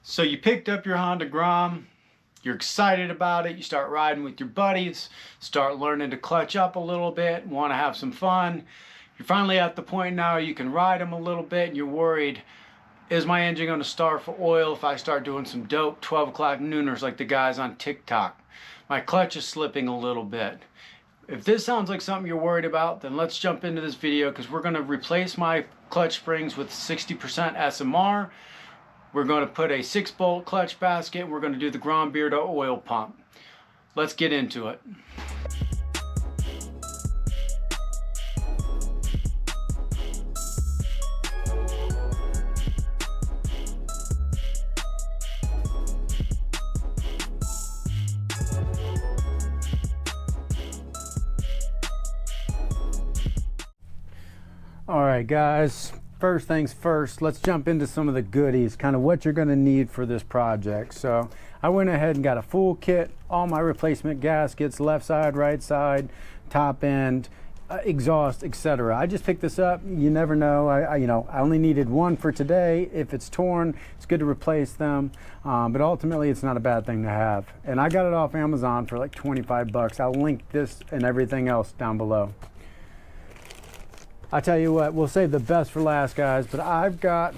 So you picked up your Honda Grom, you're excited about it, you start riding with your buddies, start learning to clutch up a little bit, want to have some fun. You're finally at the point now you can ride them a little bit and you're worried, is my engine going to start for oil if I start doing some dope 12 o'clock nooners like the guys on TikTok? My clutch is slipping a little bit. If this sounds like something you're worried about, then let's jump into this video because we're going to replace my clutch springs with 60% SMR. We're going to put a 6-bolt clutch basket and we're going to do the Grombeardo oil pump. Let's get into it. All right, guys. First things first, let's jump into some of the goodies, kind of what you're going to need for this project. So I went ahead and got a full kit, all my replacement gaskets, left side, right side, top end, exhaust, etc. I just picked this up. You never know. I only needed one for today. If it's torn, it's good to replace them. But ultimately, it's not a bad thing to have. And I got it off Amazon for like 25 bucks. I'll link this and everything else down below. I tell you what, we'll save the best for last, guys, but I've got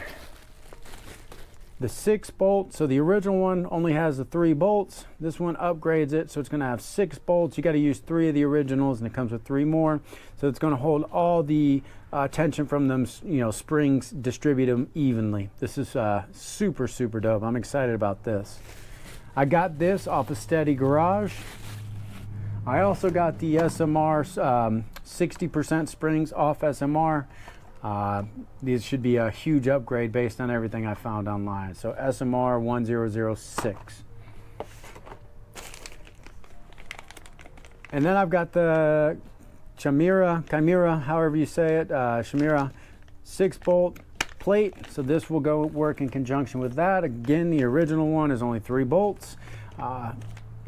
the 6-bolt. So the original one only has the 3 bolts. This one upgrades it, so it's going to have 6 bolts. You got to use 3 of the originals, and it comes with 3 more. So it's going to hold all the tension from them, springs, distribute them evenly. This is super, super dope. I'm excited about this. I got this off of Steady Garage. I also got the SMR 60% springs off SMR. These should be a huge upgrade based on everything I found online. So SMR 1006. And then I've got the Chimera, however you say it, Chimera 6-bolt plate. So this will go work in conjunction with that. Again, the original one is only 3 bolts. A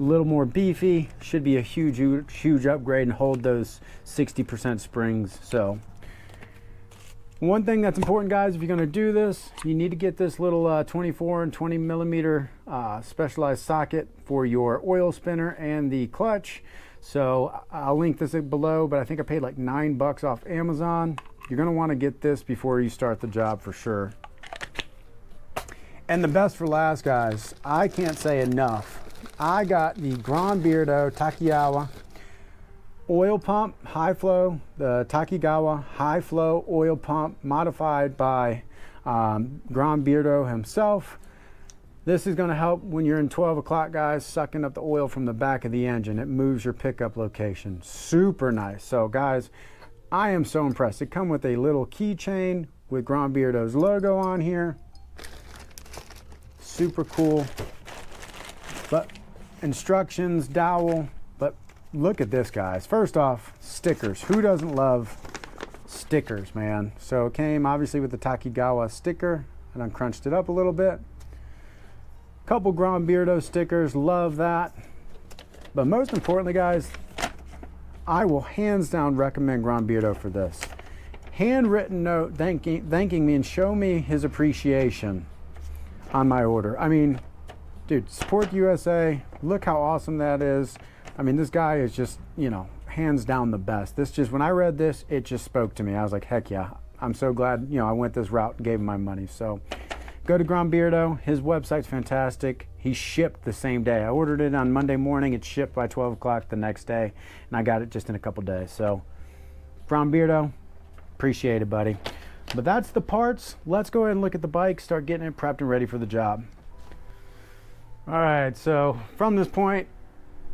little more beefy, should be a huge upgrade and hold those 60% springs. So one thing that's important, guys, if you're going to do this, you need to get this little 24 and 20 millimeter specialized socket for your oil spinner and the clutch. So I'll link this below, but I think I paid like 9 bucks off Amazon. You're going to want to get this before you start the job for sure. And the best for last, guys, I can't say enough. I got the Grombeardo Takigawa oil pump, high flow, the Takigawa high flow oil pump modified by Grombeardo himself. This is going to help when you're in 12 o'clock, guys, sucking up the oil from the back of the engine. It moves your pickup location. Super nice. So, guys, I am so impressed. It comes with a little keychain with Grombeardo's logo on here. Super cool. But instructions, dowel, but look at this, guys. First off, stickers. Who doesn't love stickers, man? So it came obviously with the Takigawa sticker, and I crunched it up a little bit. Couple Grombeardo stickers, love that. But most importantly, guys, I will hands down recommend Grombeardo for this. Handwritten note thanking me and show me his appreciation on my order. I mean, dude, support USA. Look how awesome that is. I mean, this guy is just, hands down the best. This just, when I read this, it just spoke to me. I was like, heck yeah. I'm so glad, I went this route and gave him my money. So go to Grombeardo. His website's fantastic. He shipped the same day. I ordered it on Monday morning. It shipped by 12 o'clock the next day. And I got it just in a couple days. So Grombeardo, appreciate it, buddy. But that's the parts. Let's go ahead and look at the bike, start getting it prepped and ready for the job. All right, so from this point,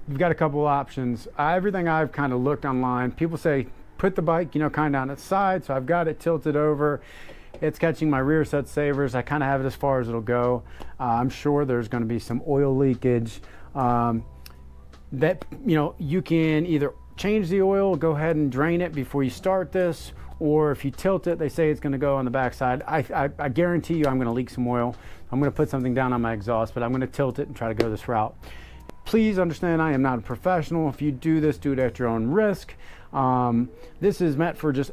you've got a couple options. Everything I've kind of looked online, people say put the bike, kind of on its side. So I've got it tilted over. It's catching my rear set savers. I kind of have it as far as it'll go. I'm sure there's going to be some oil leakage. You can either change the oil, go ahead and drain it before you start this, or if you tilt it, they say it's going to go on the backside. I guarantee you I'm going to leak some oil. I'm going to put something down on my exhaust, but I'm going to tilt it and try to go this route. Please understand I am not a professional. If you do this, do it at your own risk. This is meant for just,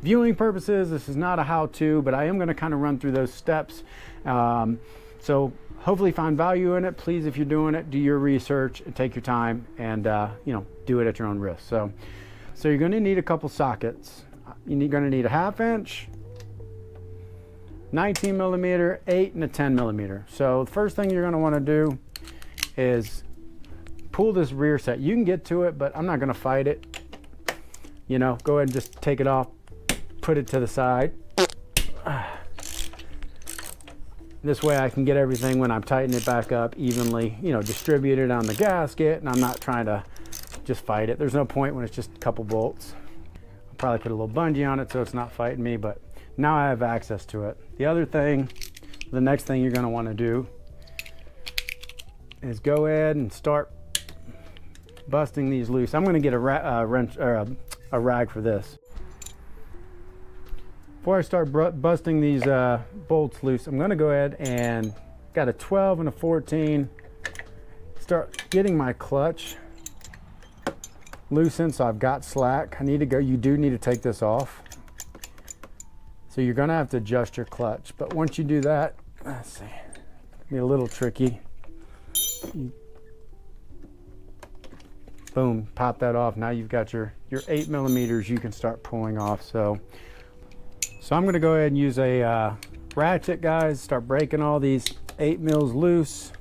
viewing purposes. This is not a how-to, but I am going to kind of run through those steps. So hopefully find value in it. Please, if you're doing it, do your research and take your time, and you know, do it at your own risk. So you're going to need a couple sockets. You're going to need a 1/2 inch, 19 millimeter, 8, and a 10 millimeter. So the first thing you're going to want to do is pull this rear set. You can get to it, but I'm not going to fight it. You know, go ahead and just take it off, put it to the side. This way I can get everything, when I'm tightening it back up, evenly, you know, distributed on the gasket, and I'm not trying to just fight it. There's no point when it's just a couple bolts. I'll probably put a little bungee on it so it's not fighting me, but now I have access to it. The other thing, the next thing you're going to want to do is go ahead and start busting these loose. I'm going to get a wrench or a rag for this. Before I start busting these bolts loose, I'm going to go ahead and got a 12 and a 14. Start getting my clutch loosened so I've got slack. I need to go. You do need to take this off. So you're going to have to adjust your clutch. But once you do that, let's see, it'll be a little tricky. Boom, pop that off. Now you've got your 8 millimeters you can start pulling off. So I'm going to go ahead and use a ratchet, guys, start breaking all these 8 mils loose.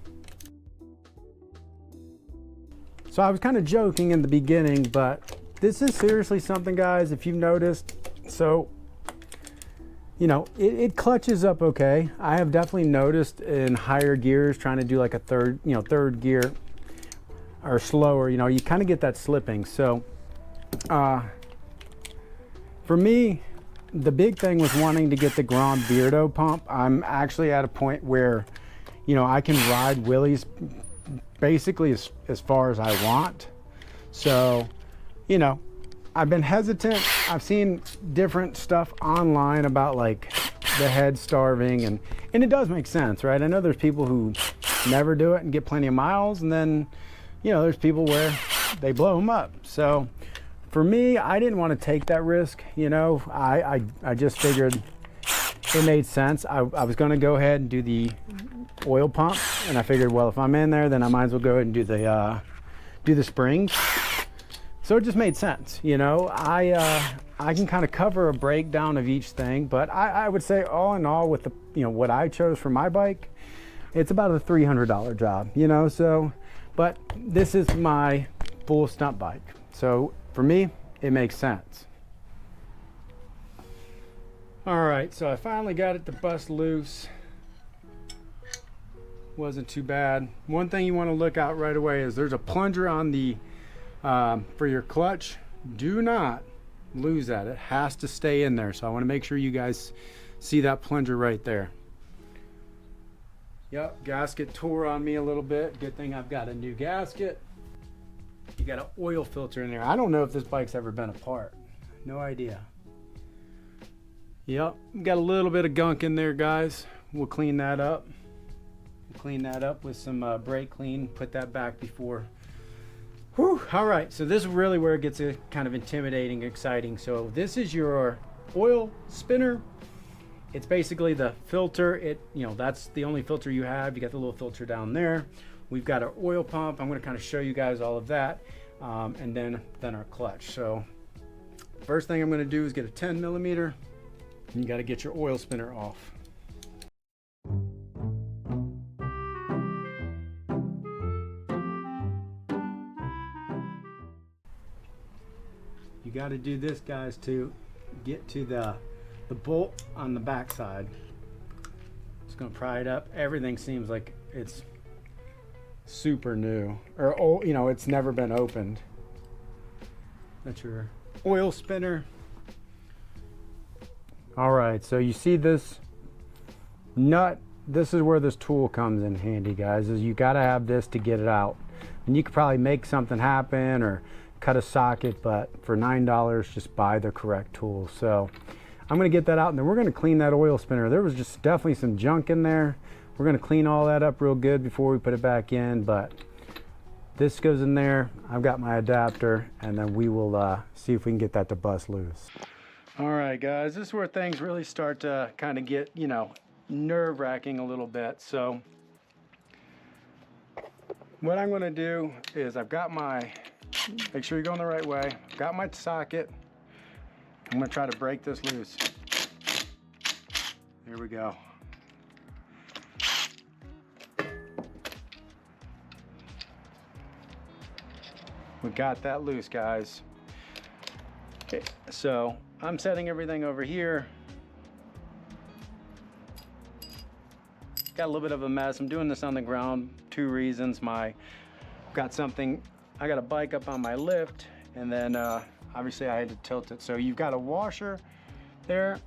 So I was kind of joking in the beginning, but this is seriously something, guys, if you've noticed. So, you know, it clutches up okay. I have definitely noticed in higher gears, trying to do like a third gear or slower, you know, you kind of get that slipping. So for me, the big thing was wanting to get the Grombeardo pump. I'm actually at a point where, you know, I can ride wheelies basically as far as I want. So, you know, I've been hesitant. I've seen different stuff online about like the head starving, and it does make sense, right? I know there's people who never do it and get plenty of miles, and then, you know, there's people where they blow them up. So for me, I didn't want to take that risk. You know, I just figured it made sense. I was going to go ahead and do the oil pump, and I figured, well, if I'm in there, then I might as well go ahead and do the springs. So it just made sense. You know, I can kind of cover a breakdown of each thing, but I would say all in all, with the, you know, what I chose for my bike, it's about a $300 job. You know, so, but this is my full stunt bike, so for me, it makes sense. All right, so I finally got it to bust loose. Wasn't too bad. One thing you want to look out right away is there's a plunger on the for your clutch. Do not lose that. It has to stay in there. So I want to make sure you guys see that plunger right there. Yep, gasket tore on me a little bit. Good thing I've got a new gasket. You got an oil filter in there. I don't know if this bike's ever been apart. No idea. Yep, got a little bit of gunk in there, guys. We'll clean that up. Clean that up with some brake clean. Put that back before. Whew. All right, so this is really where it gets kind of intimidating, exciting. So this is your oil spinner. It's basically the filter. You know, that's the only filter you have. You got the little filter down there. We've got our oil pump. I'm going to kind of show you guys all of that, and then our clutch. So first thing I'm going to do is get a 10 millimeter. And you got to get your oil spinner off. You got to do this, guys, to get to the bolt on the back side. Just going to pry it up. Everything seems like it's super new, or, oh, you know, it's never been opened. That's your oil spinner. All right, so you see this nut. This is where this tool comes in handy, guys, is you got to have this to get it out. And you could probably make something happen or cut a socket, but for $9, just buy the correct tool. So I'm going to get that out, and then we're going to clean that oil spinner. There was just definitely some junk in there. We're going to clean all that up real good before we put it back in, but this goes in there. I've got my adapter, and then we will see if we can get that to bust loose. All right, guys, this is where things really start to kind of get, you know, nerve-wracking a little bit. So What I'm gonna do is I've got my, make sure you're going the right way. I've got my socket. I'm gonna try to break this loose. Here we go. We got that loose, guys. Okay, so I'm setting everything over here. Got a little bit of a mess. I'm doing this on the ground. 2 reasons. I got a bike up on my lift, and then obviously I had to tilt it. So you've got a washer there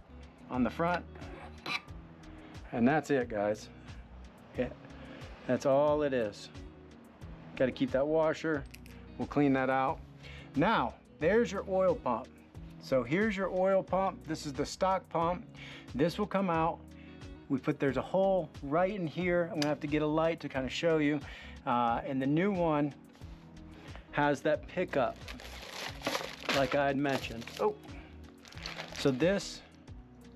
on the front, and that's it, guys. Yeah, that's all it is. Got to keep that washer. We'll clean that out. Now, there's your oil pump. So here's your oil pump. This is the stock pump. This will come out. There's a hole right in here. I'm gonna have to get a light to kind of show you. And the new one has that pickup, like I had mentioned. Oh, so this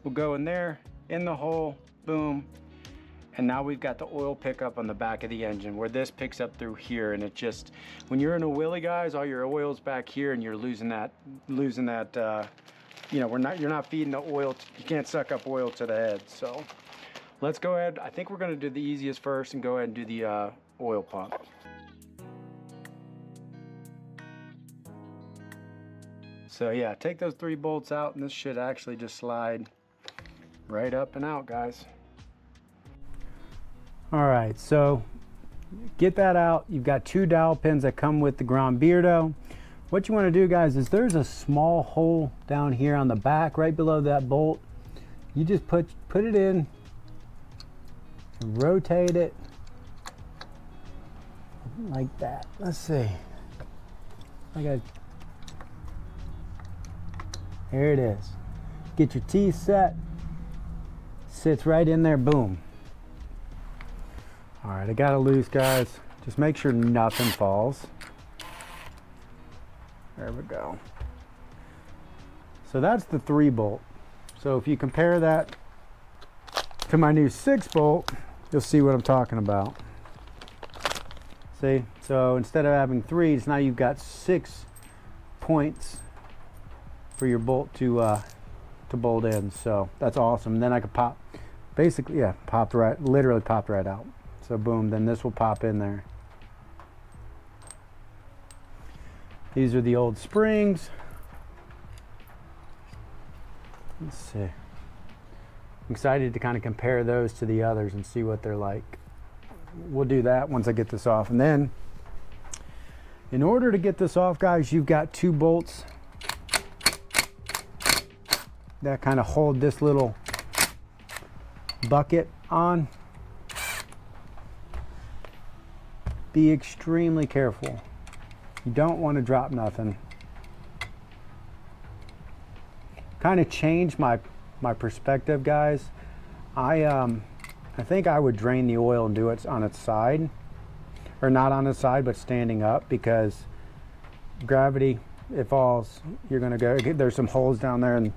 will go in there, in the hole, boom. And now we've got the oil pickup on the back of the engine where this picks up through here. And it just, when you're in a wheelie, guys, all your oil's back here and you're losing that, you know, you're not feeding the oil. You can't suck up oil to the head. So let's go ahead. I think we're gonna do the easiest first and go ahead and do the oil pump. So yeah, take those 3 bolts out and this should actually just slide right up and out, guys. All right, so get that out. You've got 2 dowel pins that come with the Grombeardo. What you want to do, guys, is there's a small hole down here on the back right below that bolt. You just put it in and rotate it like that. Let's see. There it is. Get your teeth set. Sits right in there, boom. All right, I got it loose, guys. Just make sure nothing falls. There we go. So that's the 3 bolt. So if you compare that to my new 6 bolt, you'll see what I'm talking about. See, so instead of having 3, now you've got 6 points for your bolt to bolt in. So that's awesome. And then I could pop, basically, yeah, literally popped right out. So boom, then this will pop in there. These are the old springs. Let's see. I'm excited to kind of compare those to the others and see what they're like. We'll do that once I get this off. And then, in order to get this off, guys, you've got 2 bolts that kind of hold this little bucket on. Be extremely careful. You don't want to drop nothing. Kind of changed my perspective, guys. I think I would drain the oil and do it on its side, or not on its side, but standing up, because gravity, it falls, you're gonna go, there's some holes down there, and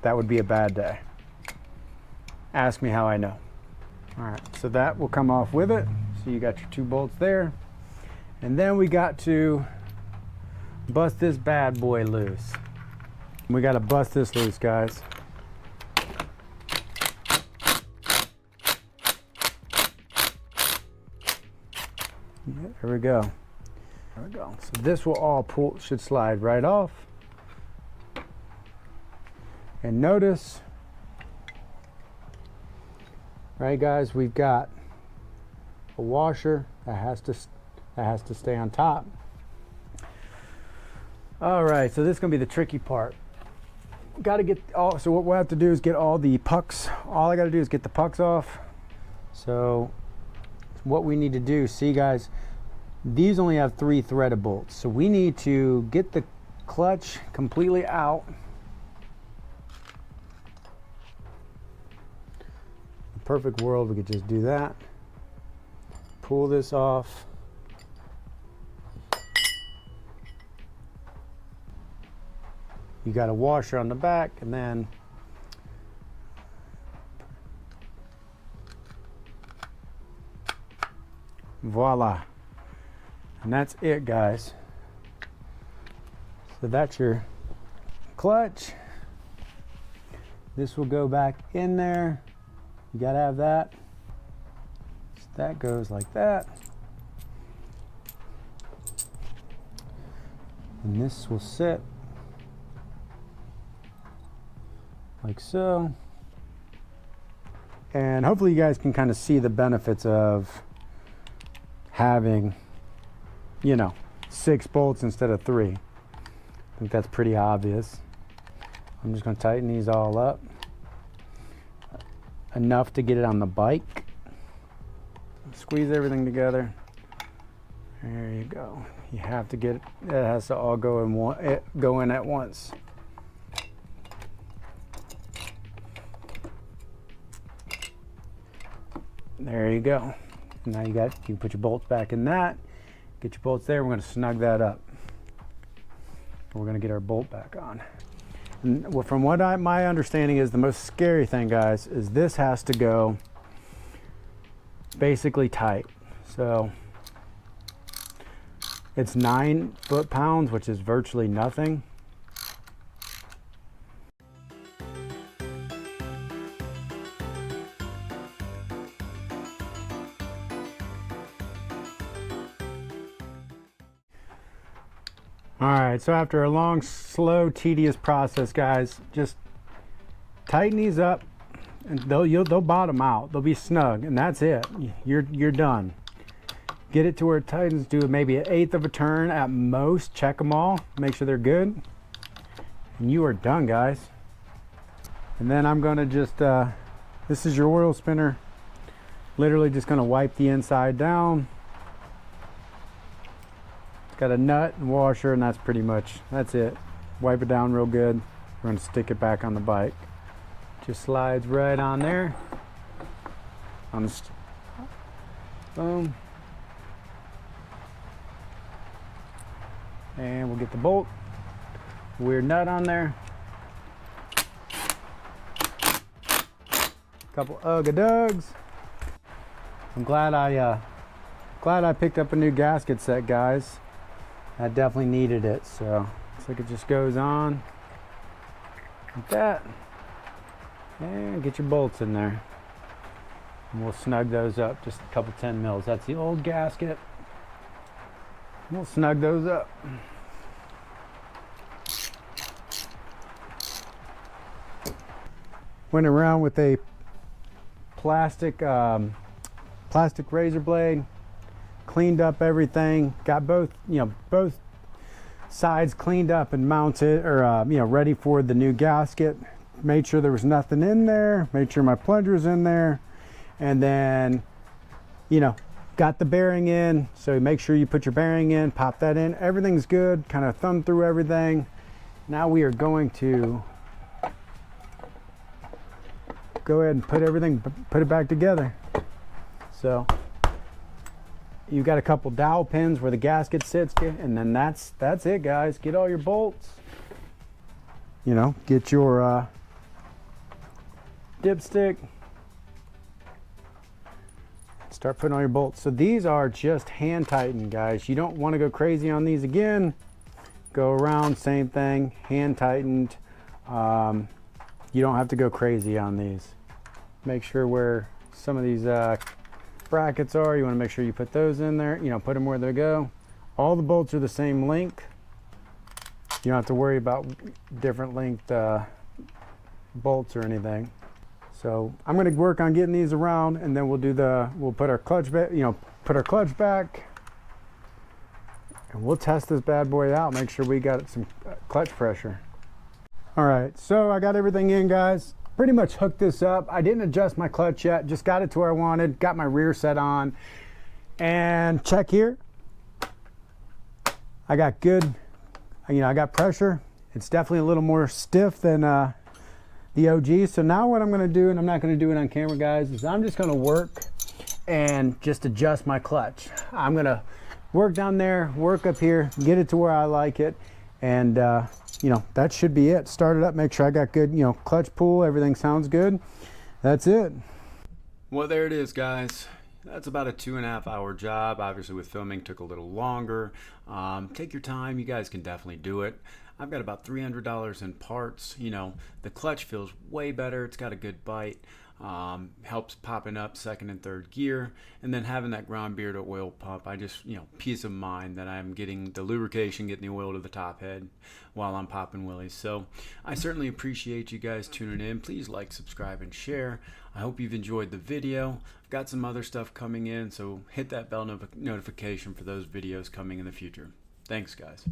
that would be a bad day. Ask me how I know. All right, so that will come off with it. So you got your 2 bolts there. And then we got to bust this bad boy loose. We got to bust this loose, guys. Yeah, there we go. There we go. So this will all should slide right off. And notice, right, guys, we've got a washer that has to stay on top. All right, so this is gonna be the tricky part. Got to get all. So what we'll have to do is get all the pucks. All I got to do is get the pucks off. So what we need to do, see, guys, these only have 3 threaded bolts. So we need to get the clutch completely out. In a perfect world, we could just do that. Pull this off. You got a washer on the back, and then voila. And that's it, guys. So that's your clutch. This will go back in there. You gotta have that. So that goes like that. And this will sit like so. And hopefully you guys can kind of see the benefits of having, you know, 6 bolts instead of 3. I think that's pretty obvious. I'm just going to tighten these all up enough to get it on the bike. Squeeze everything together. There you go. You have to get it. It has to all go in at once. There you go. Now you can put your bolts back in that. Get your bolts there. We're going to snug that up. We're going to get our bolt back on. And well, from what my understanding is, the most scary thing, guys, is this has to go basically tight. So it's 9 foot-pounds, which is virtually nothing. All right, so after a long, slow, tedious process, guys, just tighten these up, and they'll bottom out. They'll be snug, and that's it. You're done. Get it to where it tightens. Do maybe 1/8 of a turn at most. Check them all. Make sure they're good, and you are done, guys. And then I'm gonna just this is your oil spinner. Literally just gonna wipe the inside down. Got a nut and washer, and that's it. Wipe it down real good. We're going to stick it back on the bike. Just slides right on there. Boom. And we'll get the bolt. Weird nut on there. Couple ugga-dugs. I'm glad I picked up a new gasket set, guys. I definitely needed it, so looks like it just goes on like that. And get your bolts in there. And we'll snug those up, just a couple 10 mils. That's the old gasket. We'll snug those up. Went around with a plastic razor blade. Cleaned up everything, got both sides cleaned up and mounted, or ready for the new gasket. Made sure there was nothing in there, made sure my plunger's in there, and then got the bearing in. So make sure you put your bearing in, pop that in, everything's good. Kind of thumb through everything. Now we are going to go ahead and put it back together. So you've got a couple dowel pins where the gasket sits, and then that's it, guys. Get all your bolts. Get your dipstick. Start putting all your bolts. So these are just hand tightened, guys. You don't want to go crazy on these again. Go around, same thing, hand tightened. You don't have to go crazy on these. Make sure where some of these brackets are, you want to make sure you put those in there, put them where they go. All the bolts are the same length. You don't have to worry about different length bolts or anything. So I'm going to work on getting these around, and then we'll put our clutch back, put our clutch back, and we'll test this bad boy out, make sure we got some clutch pressure. All right, so I got everything in, guys. Pretty much hooked this up. I didn't adjust my clutch yet, just got it to where I wanted, got my rear set on, and check here. I got good, I got pressure. It's definitely a little more stiff than the OG. So now what I'm gonna do, and I'm not gonna do it on camera, guys, is I'm just gonna work and just adjust my clutch. I'm gonna work down there, work up here, get it to where I like it, and that should be it. Start it up, make sure I got good, clutch pull, everything sounds good. That's it. Well, there it is, guys. That's about a 2.5 hour job. Obviously, with filming, took a little longer. Take your time. You guys can definitely do it. I've got about $300 in parts. You know, the clutch feels way better. It's got a good bite. Helps popping up second and third gear, and then having that Grombeardo oil pump, I just, peace of mind that I'm getting the lubrication, getting the oil to the top head while I'm popping wheelies. So I certainly appreciate you guys tuning in. Please like, subscribe, and share. I hope you've enjoyed the video. I've got some other stuff coming in, so hit that bell notification for those videos coming in the future. Thanks, guys.